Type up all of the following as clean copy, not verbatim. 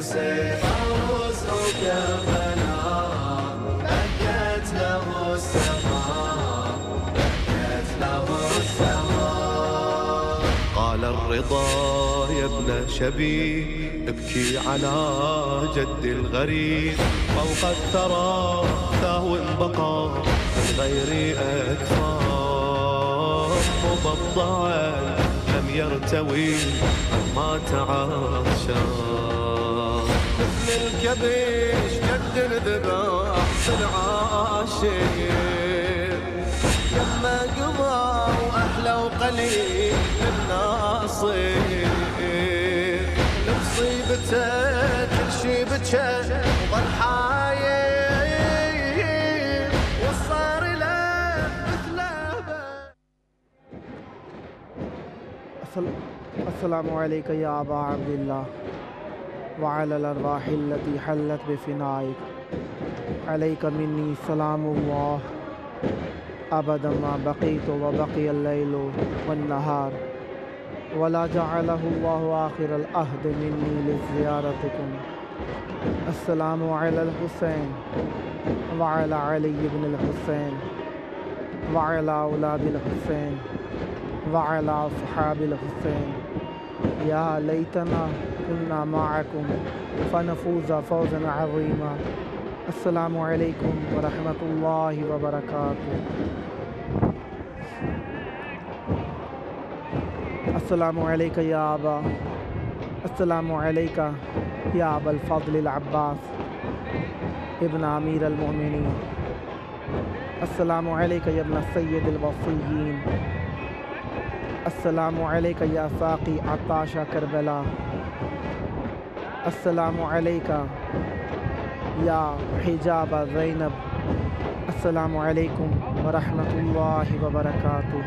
حسين عروس وكربلاء بكت له السماء بكت له السماء. قال الرضا يا ابن شبيب ابكي على جد الغريب فوق الثرى ثهو بقى من غير أكفاء مبضعا لم يرتوي ما تعاشى مثل الكبش جد الذبح في العاشر لما قضى وأحلى وقليل للناصر لمصيبته كل شي بكى وظل حاير وصار له مثل السلام عليك يا أبا عبد الله وعلى الأرواح التي حلت بفنائك عليك مني سلام الله أبدا ما بقيت وبقي الليل والنهار ولا جعله الله آخر العهد مني لزيارتكم. السلام على الحسين وعلى علي بن الحسين وعلى أولاد الحسين وعلى أصحاب الحسين. يا ليتنا كنا معكم فنفوز فوزا عظيما. السلام عليكم ورحمة الله وبركاته. السلام عليك يا أبا السلام عليك يا أبا الفضل العباس ابن أمير المؤمنين. السلام عليك يا ابن السيد الوصيين. السلام عليك يا ساقي عطاش كربلاء. السلام عليك يا حجاب زينب. السلام عليكم ورحمة الله وبركاته.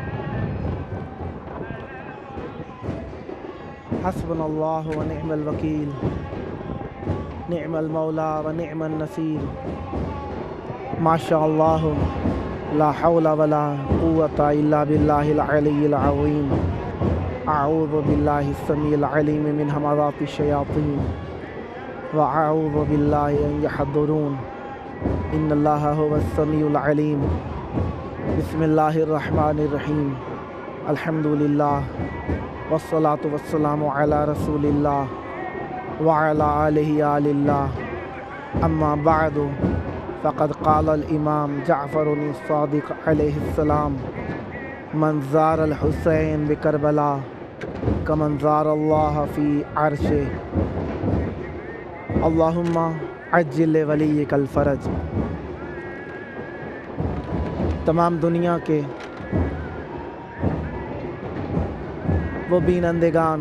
حسبنا الله ونعم الوكيل نعم المولى ونعم النصير. ما شاء الله لا حول ولا قوة إلا بالله العلي العظيم. أعوذ بالله السميع العليم من همزات الشياطين وأعوذ بالله أن يحضرون. إن الله هو السميع العليم. بسم الله الرحمن الرحيم. الحمد لله والصلاة والسلام على رسول الله وعلى آله آل الله. أما بعد فقد قال الإمام جعفر الصادق عليه السلام من زار الحسين بكربلاء كمن زار الله في عرشه. اللهم عجل لوليك الفرج. تمام دنیا کے وہ بینندگان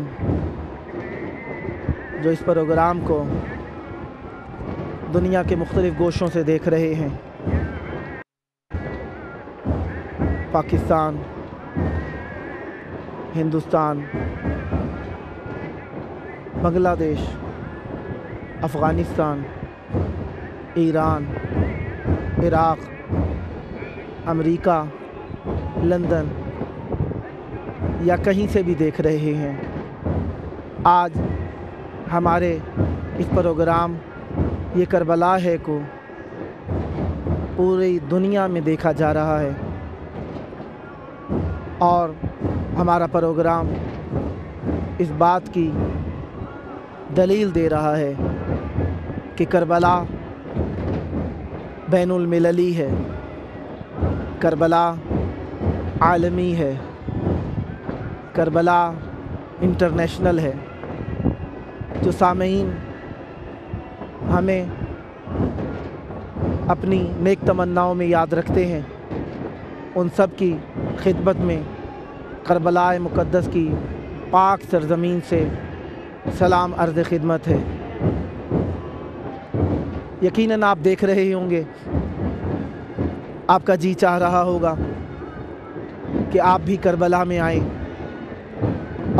جو اس پروگرام کو دنیا کے مختلف گوشوں سے دیکھ رہے ہیں، پاکستان، ہندوستان، بنگلہ دیش، افغانستان، ایران، عراق، امریکہ، لندن یا کہیں سے بھی دیکھ رہے ہیں، آج ہمارے اس پروگرام یہ کربلا ہے کو پوری دنیا میں دیکھا جا رہا ہے، اور ہمارا پروگرام اس بات کی دلیل دے رہا ہے کہ کربلا بین المللی ہے، کربلا عالمی ہے، کربلا انٹرنیشنل ہے۔ جو سامعین ہمیں اپنی نیک تمناؤں میں یاد رکھتے ہیں، ان سب کی خدمت میں کربلا مقدس کی پاک سرزمین سے سلام عرض خدمت ہے۔ یقیناً آپ دیکھ رہے ہوں گے، آپ کا جی چاہ رہا ہوگا کہ آپ بھی کربلا میں آئیں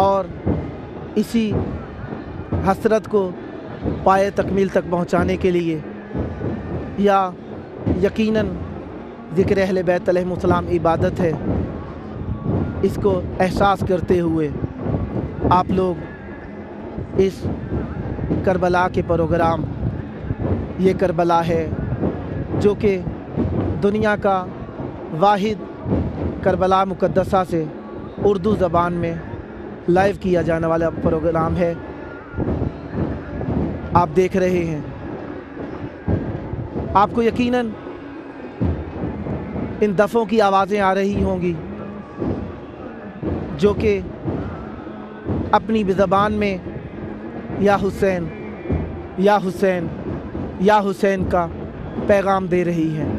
اور اسی حسرت کو پائے تکمیل تک پہنچانے کے لیے، یا یقیناً ذکر اہل بیت علیہم السلام عبادت ہے، اس کو احساس کرتے ہوئے آپ لوگ اس کربلا کے پروگرام. یہ کربلا ہے جو کہ دنیا کا واحد کربلا مقدسہ سے اردو زبان میں لائیو کیا جانے والا پروگرام ہے. آپ دیکھ رہے ہیں. آپ کو یقیناً ان دفوں کی آوازیں آ رہی ہوں گی جو کہ اپنی زبان میں یا حسین یا حسین یا حسین کا پیغام دے رہی ہیں.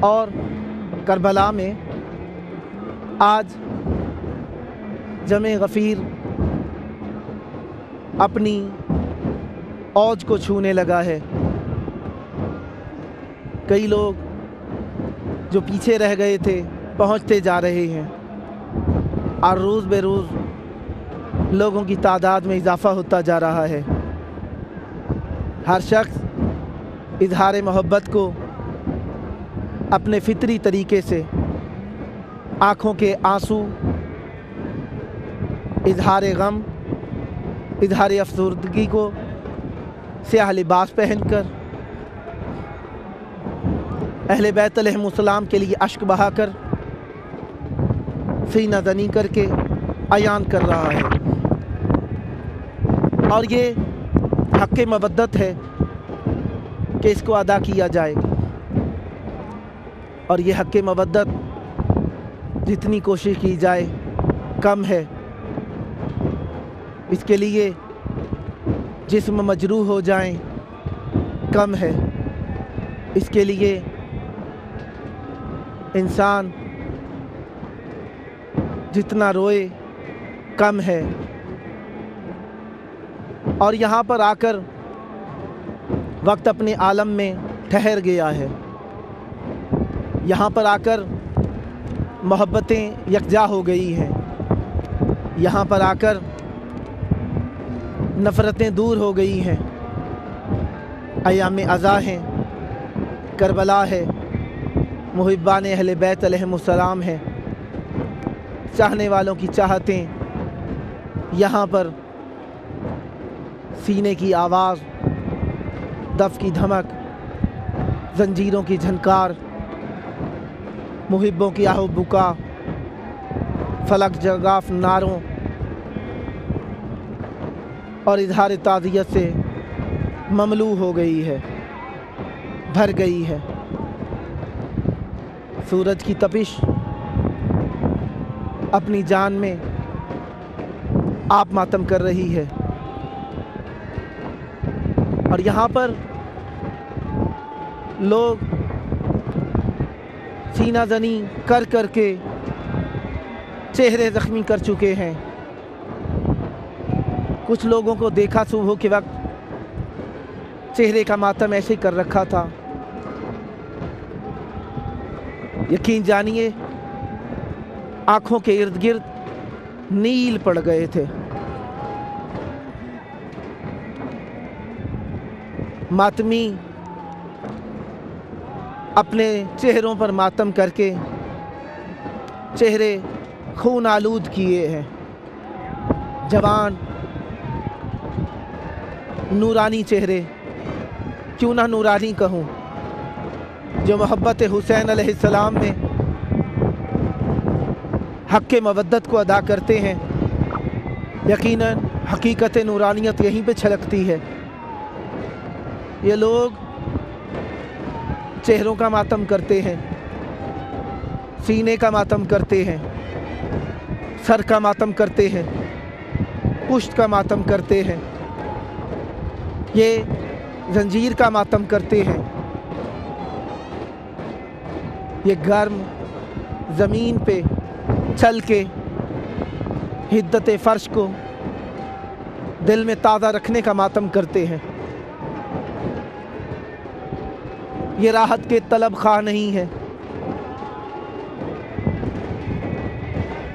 اور کربلا میں آج جمع غفیر اپنی اوج کو چھونے لگا ہے. کئی لوگ جو پیچھے رہ گئے تھے پہنچتے جا رہے ہیں اور روز بے روز لوگوں کی تعداد میں اضافہ ہوتا جا رہا ہے. ہر شخص اظہار محبت کو اپنے فطری طریقے سے آنکھوں کے آنسو، اظہار غم، اظہار افسردگی کو سیاہ لباس پہن کر، اہل بیت علیہ السلام کے لیے اشک بہا کر، سینہ زنی کر کے عیان کر رہا ہے. اور یہ حق مودت ہے کہ اس کو ادا کیا جائے. اور یہ حق مودت جتنی کوشش کی جائے کم ہے. اس کے لیے جسم مجروح ہو جائیں کم ہے. اس کے لیے انسان جتنا روئے کم ہے. اور یہاں پر آ کر وقت اپنے عالم میں ٹھہر گیا ہے. یہاں پر آ کر محبتیں یکجا ہو گئی ہیں. یہاں پر آ کر نفرتیں دور ہو گئی ہیں. ایام عزا ہیں، کربلا ہے، محبان اہل بیت علیہ السلام ہیں. چاہنے والوں کی چاہتیں یہاں پر سینے کی آواز، دف کی دھمک، زنجیروں کی جھنکار، محبوں کی آہ و بکا، فلک جگاف ناروں اور اظہار تعزیت سے مملو ہو گئی ہے، بھر گئی ہے. سورج کی تپش اپنی جان میں آپ ماتم کر رہی ہے. اور یہاں پر لوگ سینہ زنی کر کر کے چہرے زخمی کر چکے ہیں. کچھ لوگوں کو دیکھا صبح کے وقت چہرے کا ماتم ایسے کر رکھا تھا. یقین جانیے آنکھوں کے ارد گرد نیل پڑ گئے تھے. ماتمی اپنے چہروں پر ماتم کر کے چہرے خون آلود کیے ہیں. جوان نورانی چہرے، کیوں نہ نورانی کہوں، جو محبت حسین علیہ السلام میں حق مودت کو ادا کرتے ہیں. یقیناً حقیقت نورانیت یہیں پہ چھلکتی ہے. یہ لوگ چہروں کا ماتم کرتے ہیں، سینے کا ماتم کرتے ہیں، سر کا ماتم کرتے ہیں، پشت کا ماتم کرتے ہیں، یہ زنجیر کا ماتم کرتے ہیں. یہ گرم زمین پہ چل کے حدت فرش کو دل میں تازہ رکھنے کا ماتم کرتے ہیں. یہ راحت کے طلب خواہ نہیں ہے،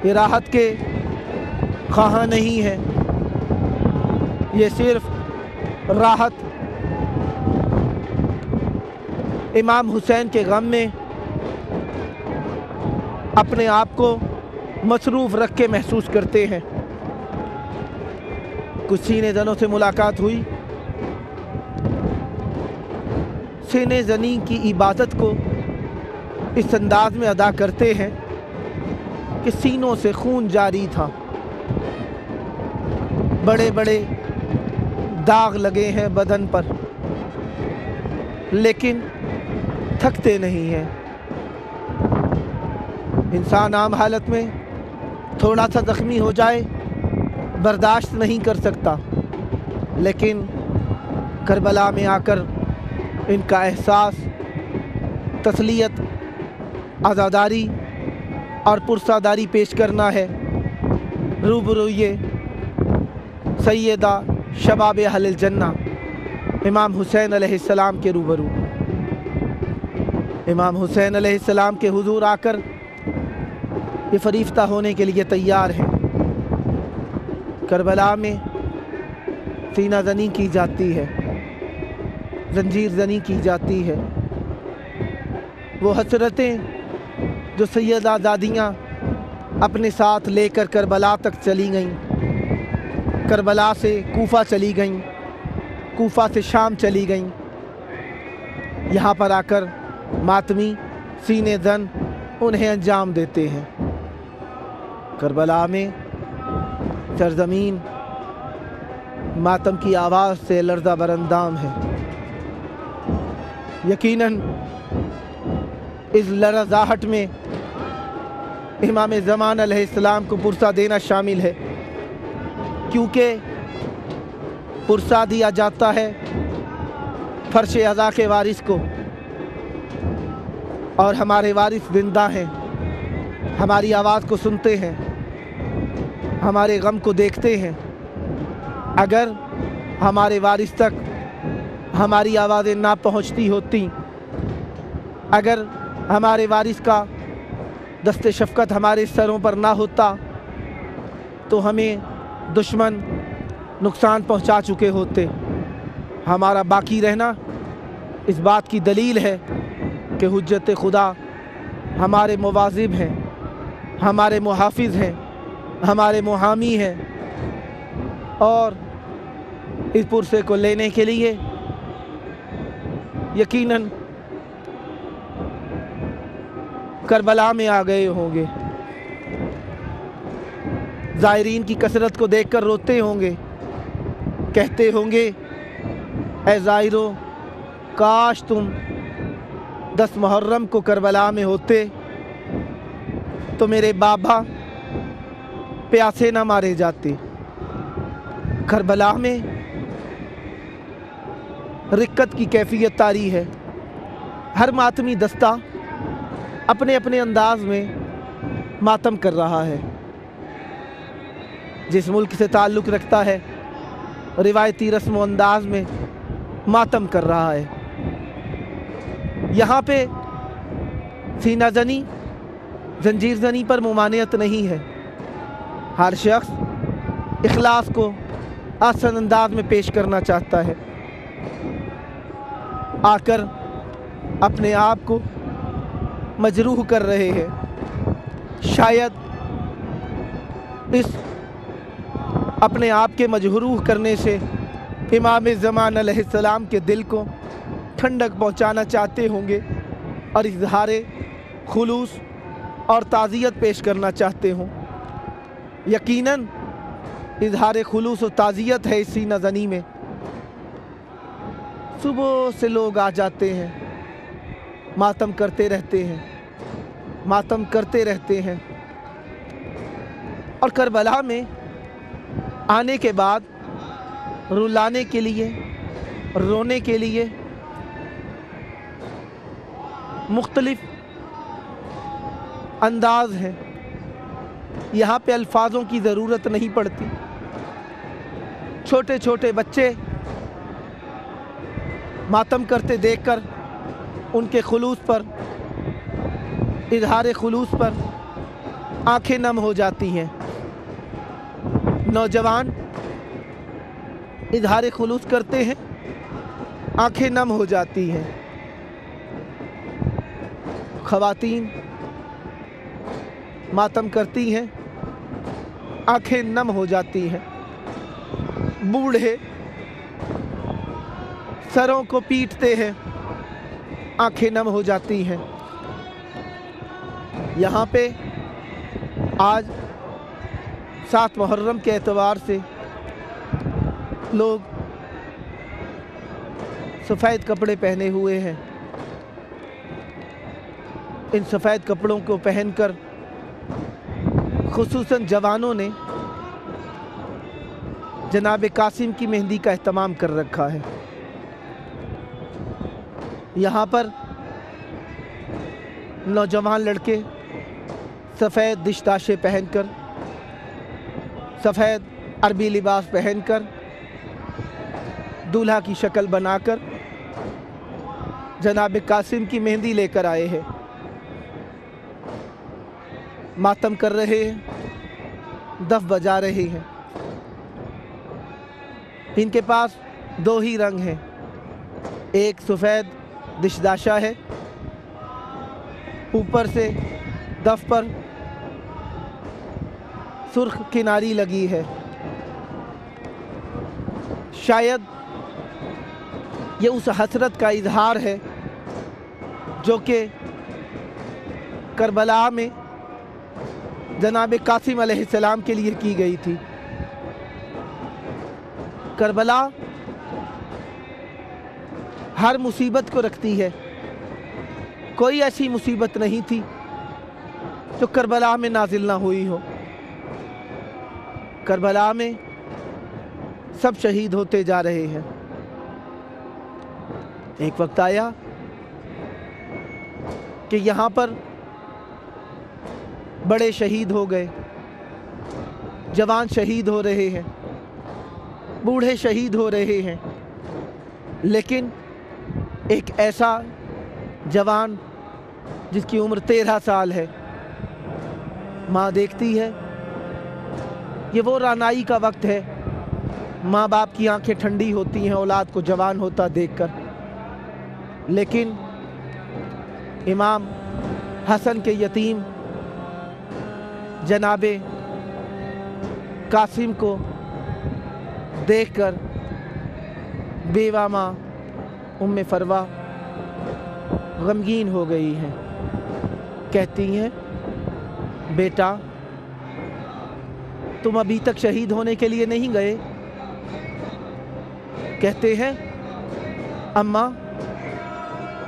یہ راحت کے خواہاں نہیں ہے. یہ صرف راحت امام حسین کے غم میں اپنے آپ کو مصروف رکھ کے محسوس کرتے ہیں. कुछ सीने ज़नों से मुलाकात हुई। सीने ज़नी की इबादत को इस अंदाज में अदा करते हैं कि सीनों से खून जारी था, बड़े बड़े दाग लगे हैं बदन पर, लेकिन थकते नहीं हैं। इंसान आम हालत में थोड़ा सा ज़ख्मी हो जाए बर्दाश्त नहीं कर सकता, लेकिन करबला में आकर इनका एहसास, तसलियत, आज़ादारी और पुरसादारी पेश करना है। रूबरू ये सैयदा शबाब अहल जन्ना इमाम हुसैन अलैहिस्सलाम के रूबरू। इमाम हुसैन अलैहिस्सलाम के हुजूर आकर ये फरिश्ता होने के लिए तैयार हैं। करबला में सीना ज़नी की जाती है, जंजीर ज़नी की जाती है। वो हसरतें जो सैयदा दादियाँ अपने साथ लेकर करबला तक चली गईं, करबला से कूफा चली गईं, कूफा से शाम चली गईं, यहाँ पर आकर मातमी सीने ज़न उन्हें अंजाम देते हैं। करबला में सरज़मीन मातम की आवाज़ से लर्ज़ा बरंदाम है। यकीनन इस लरज़ाहट में इमाम ज़मान अलैहिस्सलाम को पुरसा देना शामिल है, क्योंकि पुरसा दिया जाता है फर्श अज़ा के वारिस को, और हमारे वारिस जिंदा हैं, हमारी आवाज़ को सुनते हैं, हमारे गम को देखते हैं। अगर हमारे वारिस तक हमारी आवाज़ें ना पहुँचती होती, अगर हमारे वारिस का दस्ते शफ़क़त हमारे सरों पर ना होता, तो हमें दुश्मन नुकसान पहुंचा चुके होते। हमारा बाकी रहना इस बात की दलील है कि हुज्जत खुदा हमारे मुवाज़िब हैं, हमारे मुहाफ़िज़ हैं, हमारे मुहामी हैं, और इस पुरसे को लेने के लिए यकीनन करबला में आ गए होंगे। ज़ायरीन की कसरत को देखकर रोते होंगे, कहते होंगे, ऐ ज़ायरो, काश तुम 10 मुहर्रम को करबला में होते तो मेरे बाबा प्यासे ना मारे जाते। करबला में रिक्कत की कैफियत तारी है। हर मातमी दस्ता अपने अपने अंदाज में मातम कर रहा है। जिस मुल्क से ताल्लुक़ रखता है रिवायती रस्म व अंदाज में मातम कर रहा है। यहाँ पे सीना ज़नी, जंजीर ज़नी पर मुमानियत नहीं है। हर शख्स इखलास को आसान अंदाज में पेश करना चाहता है। आकर अपने आप को मजरूह कर रहे हैं। शायद इस अपने आप के मजरूह करने से इमाम ज़मान अलैहिस्सलाम के दिल को ठंडक पहुंचाना चाहते होंगे और इज़हारे खुलूस और ताज़ियत पेश करना चाहते हों। यकीनन इज़हारे खुलूस और ताज़ियत है इस सीना ज़नी में। सुबह से लोग आ जाते हैं, मातम करते रहते हैं, मातम करते रहते हैं, और करबला में आने के बाद रुलाने के लिए, रोने के लिए मुख्तलिफ अंदाज हैं। यहाँ पे अल्फाजों की ज़रूरत नहीं पड़ती। छोटे छोटे बच्चे मातम करते देखकर उनके खुलूस पर, इज़हार खुलूस पर आंखें नम हो जाती हैं। नौजवान इज़हार खुलूस करते हैं, आंखें नम हो जाती हैं। ख़वातीन मातम करती हैं, आंखें नम हो जाती हैं। बूढ़े सरों को पीटते हैं, आंखें नम हो जाती हैं। यहाँ पे आज 7 मुहर्रम के एतबार से लोग सफ़ेद कपड़े पहने हुए हैं। इन सफ़ेद कपड़ों को पहनकर खुसूसन जवानों ने जनाब कासिम की मेहंदी का एहतमाम कर रखा है। यहाँ पर नौजवान लड़के सफ़ेद दिशदाशे पहनकर, सफ़ेद अरबी लिबास पहनकर, दूल्हा की शक्ल बनाकर जनाब कासिम की मेहंदी लेकर आए हैं। मातम कर रहे हैं, दफ बजा रहे हैं। इनके पास 2 ही रंग हैं, एक सफ़ेद दिशदाशा है, ऊपर से दफ पर सुर्ख किनारी लगी है। शायद ये उस हसरत का इजहार है जो कि करबला में जनाब कासिम अलैहिस्सलाम के लिए की गई थी। करबला हर मुसीबत को रखती है, कोई ऐसी मुसीबत नहीं थी जो करबला में नाजिल ना हुई हो। करबला में सब शहीद होते जा रहे हैं। एक वक्त आया कि यहाँ पर बड़े शहीद हो गए, जवान शहीद हो रहे हैं, बूढ़े शहीद हो रहे हैं, लेकिन एक ऐसा जवान जिसकी उम्र 13 साल है, माँ देखती है ये वो रानाई का वक्त है, माँ बाप की आंखें ठंडी होती हैं औलाद को जवान होता देखकर। लेकिन इमाम हसन के यतीम जनाबे कासिम को देखकर बेवा माँ उम्मे फरवा गमगीन हो गई हैं। कहती हैं, बेटा तुम अभी तक शहीद होने के लिए नहीं गए? कहते हैं, अम्मा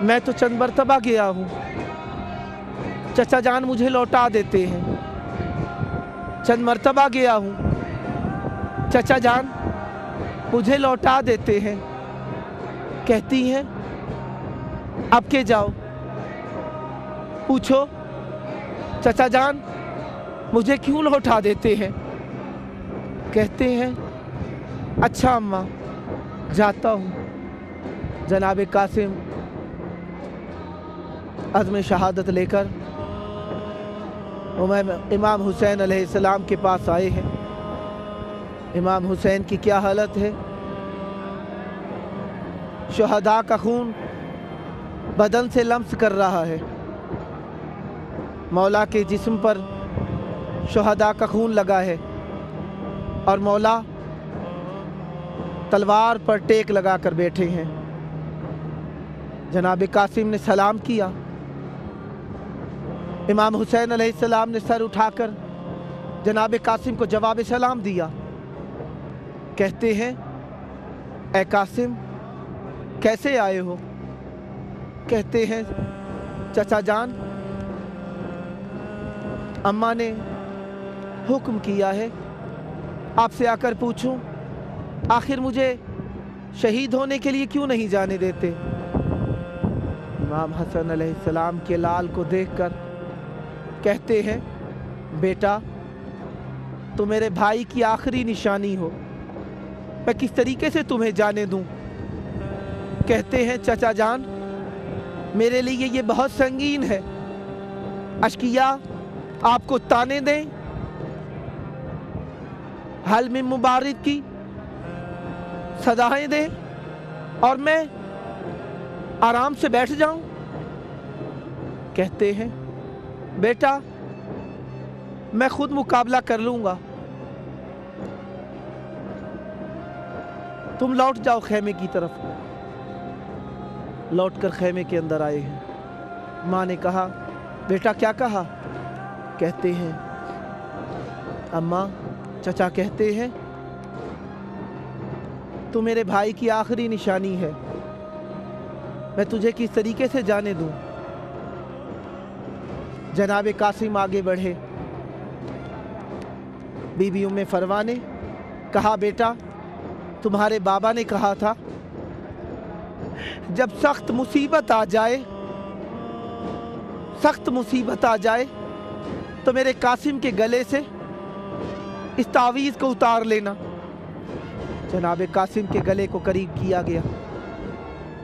मैं तो चंद मरतबा गया हूँ, चचा जान मुझे लौटा देते हैं। चंद मरतबा गया हूँ, चचा जान मुझे लौटा देते हैं। कहती हैं, अब के जाओ, पूछो चचा जान मुझे क्यों लौटा देते हैं? कहते हैं, अच्छा अम्मा जाता हूँ। जनाब कासिम अज़्म शहादत लेकर इमाम हुसैन अलैहिस्सलाम के पास आए हैं। इमाम हुसैन की क्या हालत है? शुहदा का खून बदन से लम्स कर रहा है। मौला के जिस्म पर शुहदा का खून लगा है और मौला तलवार पर टेक लगा कर बैठे हैं। जनाब कासिम ने सलाम किया। इमाम हुसैन अलैहिस्सलाम ने सर उठाकर जनाब कासिम को जवाब सलाम दिया। कहते हैं, ए कासिम कैसे आए हो? कहते हैं, चचा जान अम्मा ने हुक्म किया है आपसे आकर पूछूं, आखिर मुझे शहीद होने के लिए क्यों नहीं जाने देते? इमाम हसन अलैहिस्सलाम के लाल को देखकर कहते हैं, बेटा तो मेरे भाई की आखिरी निशानी हो, मैं किस तरीके से तुम्हें जाने दूं? कहते हैं, चचा जान मेरे लिए ये बहुत संगीन है, अशकिया आपको ताने दें, हल में मुबारक की सदाएं दें और मैं आराम से बैठ जाऊं? कहते हैं, बेटा मैं खुद मुकाबला कर लूंगा। तुम लौट जाओ खैमे की तरफ। लौट कर खैमे के अंदर आए हैं। माँ ने कहा, बेटा क्या कहा? कहते हैं, अम्मा चचा कहते हैं तू मेरे भाई की आखिरी निशानी है, मैं तुझे किस तरीके से जाने दूं? जनाब कासिम आगे बढ़े। बीबी उम्मे फरवा ने कहा, बेटा तुम्हारे बाबा ने कहा था जब सख्त मुसीबत आ जाए तो मेरे कासिम के गले से इस तावीज़ को उतार लेना। जनाब कासिम के गले को करीब किया गया।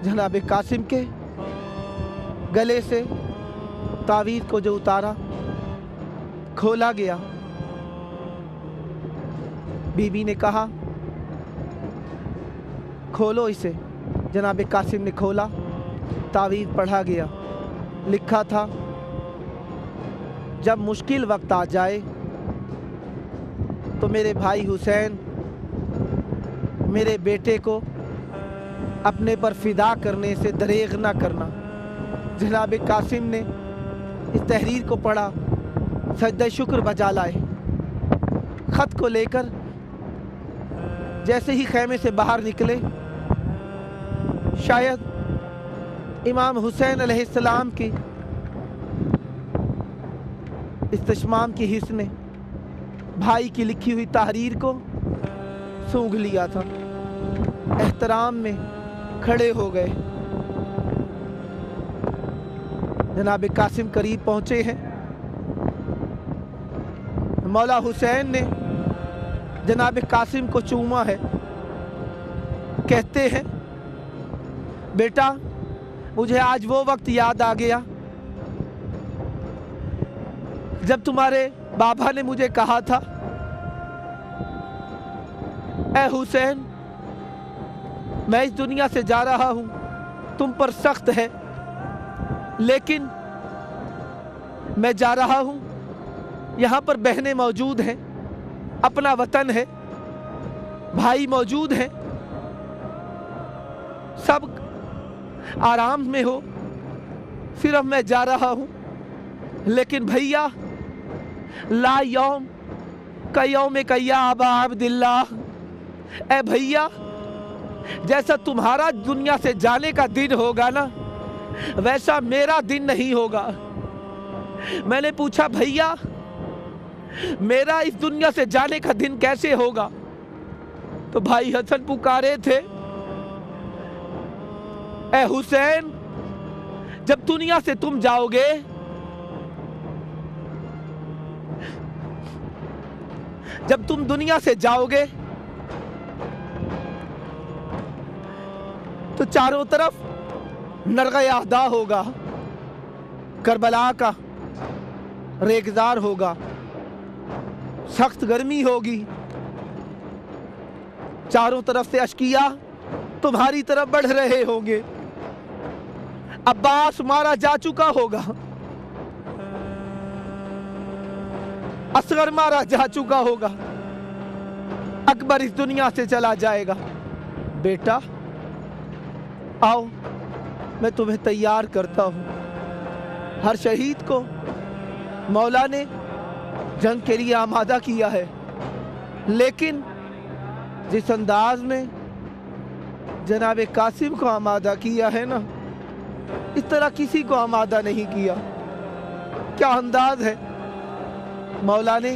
जनाब कासिम के गले से तावीज़ को जो उतारा, खोला गया। बीबी ने कहा, खोलो इसे। जनाब कासिम ने खोला, तावीज़ पढ़ा गया। लिखा था, जब मुश्किल वक्त आ जाए तो मेरे भाई हुसैन मेरे बेटे को अपने पर फिदा करने से दरेग ना करना। जनाब कासिम ने इस तहरीर को पढ़ा, सजदा शुक्र बजा लाए। ख़त को लेकर जैसे ही खैमे से बाहर निकले, शायद इमाम हुसैन अलैहिस्सलाम की इस्तिश्माम की हिस्स ने भाई की लिखी हुई तहरीर को सूंघ लिया था। एहतराम में खड़े हो गए। जनाब कासिम करीब पहुंचे हैं। मौला हुसैन ने जनाब कासिम को चूमा है। कहते हैं, बेटा मुझे आज वो वक्त याद आ गया जब तुम्हारे बाबा ने मुझे कहा था, ऐ हुसैन मैं इस दुनिया से जा रहा हूं, तुम पर सख्त है, लेकिन मैं जा रहा हूं, यहाँ पर बहनें मौजूद हैं, अपना वतन है, भाई मौजूद हैं, सब आराम में हो, सिर्फ मैं जा रहा हूं। लेकिन भैया, ला यौम का यौम कया अबा अब्दिल्लाह, ए भैया जैसा तुम्हारा दुनिया से जाने का दिन होगा ना, वैसा मेरा दिन नहीं होगा। मैंने पूछा, भैया मेरा इस दुनिया से जाने का दिन कैसे होगा? तो भाई हसन पुकारे थे, ए हुसैन जब दुनिया से तुम जाओगे जब तुम दुनिया से जाओगे तो चारों तरफ नरग़-ए-अहदा होगा, करबला का रेगजार होगा, सख्त गर्मी होगी, चारों तरफ से अशकिया तुम्हारी तरफ बढ़ रहे होंगे। अब्बास मारा जा चुका होगा, असगर मारा जा चुका होगा, अकबर इस दुनिया से चला जाएगा। बेटा आओ, मैं तुम्हें तैयार करता हूं। हर शहीद को मौला ने जंग के लिए आमादा किया है, लेकिन जिस अंदाज में जनाब कासिम को आमादा किया है ना, इस तरह किसी को आमादा नहीं किया। क्या अंदाज है। मौला ने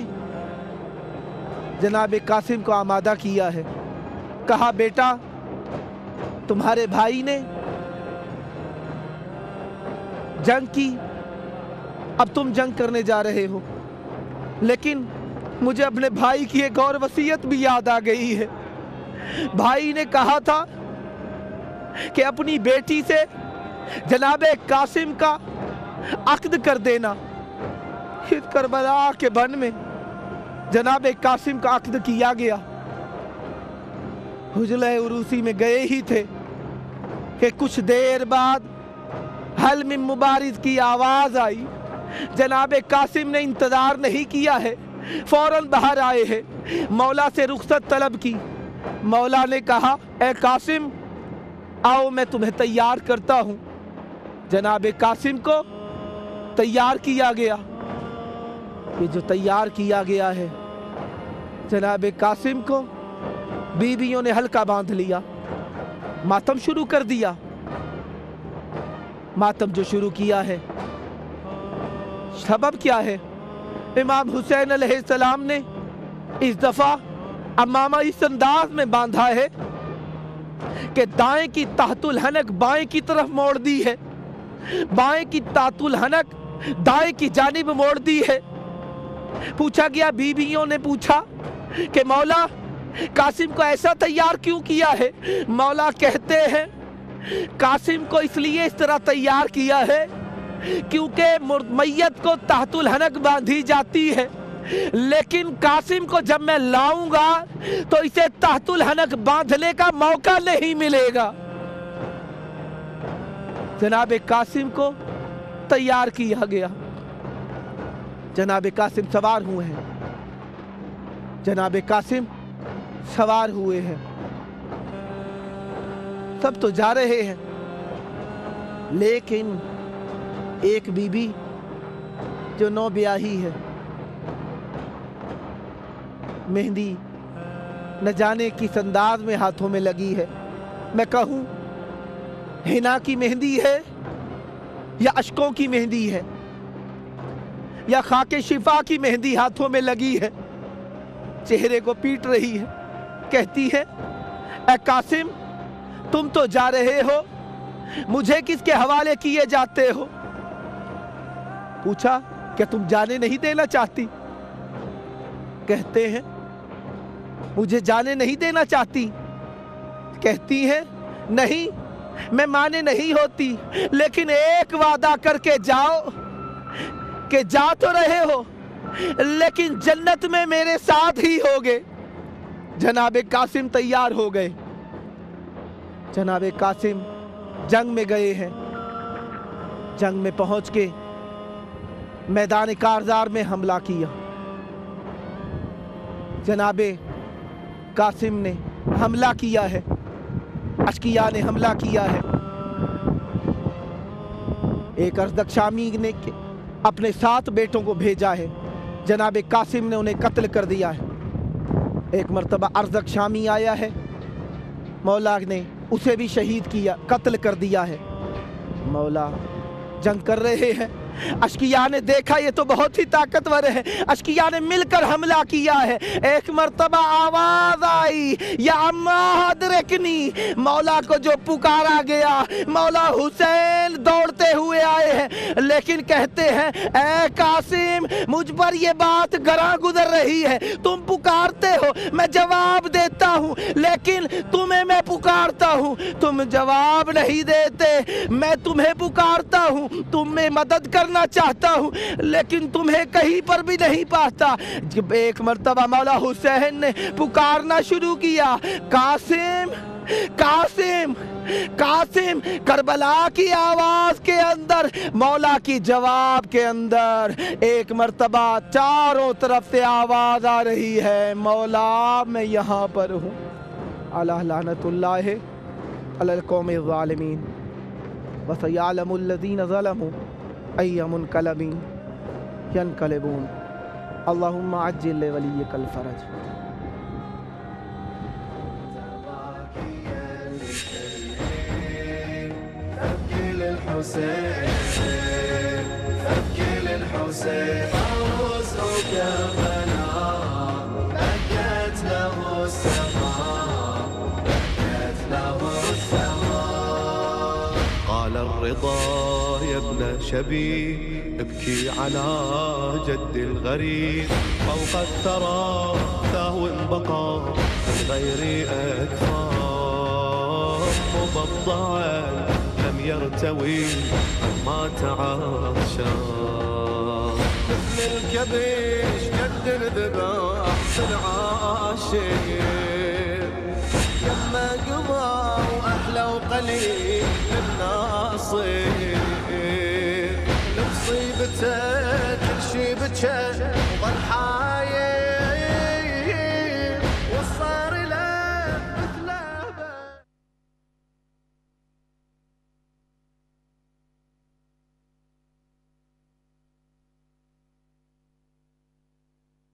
जनाब कासिम को आमादा किया है। कहा, बेटा तुम्हारे भाई ने जंग की, अब तुम जंग करने जा रहे हो, लेकिन मुझे अपने भाई की एक और वसीयत भी याद आ गई है। भाई ने कहा था कि अपनी बेटी से जनाब कासिम का अक्द कर देना। इस करबला के बन में जनाब कासिम का अक्द किया गया। हुजले उरूसी में गए ही थे कि कुछ देर बाद हल में मुबारिज की आवाज आई। जनाब कासिम ने इंतजार नहीं किया है, फौरन बाहर आए हैं, मौला से रुखसत तलब की। मौला ने कहा, ए कासिम आओ मैं तुम्हें तैयार करता हूँ। जनाब कासिम को तैयार किया गया। ये जो तैयार किया गया है, जनाब कासिम को बीवियों ने हल्का बांध लिया, मातम शुरू कर दिया। मातम जो शुरू किया है, सबब क्या है? इमाम हुसैन अलैहिस्सलाम ने इस दफा अमामा इस अंदाज में बांधा है कि दाएं की ताहतुल हनक बाएं की तरफ मोड़ दी है, बाएं की ताहतुल हनक दाएं की जानिब मोड़ दी है। पूछा गया, बीवियों ने पूछा कि मौला कासिम को ऐसा तैयार क्यों किया है? मौला कहते हैं कासिम को इसलिए इस तरह तैयार किया है क्योंकि मैयत को ताहतुल हनक बांधी जाती है, लेकिन कासिम को जब मैं लाऊंगा तो इसे ताहतुल हनक बांधने का मौका नहीं मिलेगा। जनाब कासिम को तैयार किया गया। जनाब कासिम सवार हुए हैं, जनाब कासिम सवार हुए हैं। सब तो जा रहे हैं, लेकिन एक बीबी जो नौ ब्याही है, मेहंदी न जाने किस अंदाज में हाथों में लगी है। मैं कहूँ हिना की मेहंदी है या अश्कों की मेहंदी है या खाके शिफा की मेहंदी हाथों में लगी है। चेहरे को पीट रही है, कहती है, ए कासिम तुम तो जा रहे हो, मुझे किसके हवाले किए जाते हो? पूछा, क्या तुम जाने नहीं देना चाहती? कहते हैं मुझे जाने नहीं देना चाहती। कहती है नहीं, मैं माने नहीं होती, लेकिन एक वादा करके जाओ कि जा तो रहे हो लेकिन जन्नत में मेरे साथ ही होगे। जनाब कासिम तैयार हो गए। जनाब कासिम जंग में गए हैं। जंग में पहुंच के मैदान कारजार में हमला किया। जनाबे कासिम ने हमला किया है, अश्किया ने हमला किया है। एक अरज़क शामी ने अपने 7 बेटों को भेजा है, जनाबे कासिम ने उन्हें कत्ल कर दिया है। एक मर्तबा अरज़क शामी आया है, मौला ने उसे भी शहीद किया, कत्ल कर दिया है। मौला जंग कर रहे हैं। अश्किया ने देखा ये तो बहुत ही ताकतवर है, अश्किया ने मिलकर हमला किया है। एक मर्तबा आवाज आई, या अम्मा अदरकनी, मौला को जो पुकारा गया, मौला हुसैन दौड़ते हुए आए हैं, लेकिन कहते हैं ए कासिम मुझ पर ये बात गरा गुजर रही है, तुम पुकारते हो मैं जवाब देता हूँ, लेकिन तुम्हें मैं पुकारता हूँ तुम जवाब नहीं देते। मैं तुम्हें पुकारता हूँ, तुम्हें मदद करना चाहता हूँ, लेकिन तुम्हें कहीं पर भी नहीं पाता। जब एक मर्तबा मौला हुसैन ने पुकारना शुरू किया, कासिम कासिम कासिम, करबला की आवाज के अंदर, मौला की जवाब के अंदर एक मर्तबा चारों तरफ से आवाज आ रही है, मौला मैं यहाँ पर हूँ। अला लानतुल्लाह अलल कौमिज़ ज़ालिमीन व सयअलमुल लज़ीना ज़लमू अय्य मुनक़लबिन यनक़लिबून। अल्लाहुम्मा अज्जिल लिवलिय्यिकल फ़रज। قال الرضا يا ابن شبي ابكي على جد الغريب، فوق الثرى ثهو بقى من غير أكفار، مبضعا لم يرتوي ما تعشى، مثل الكبش قد الذبح العاشق، يما قمى وأحلى وقليل الناصر، لمصيبته كل شي بكى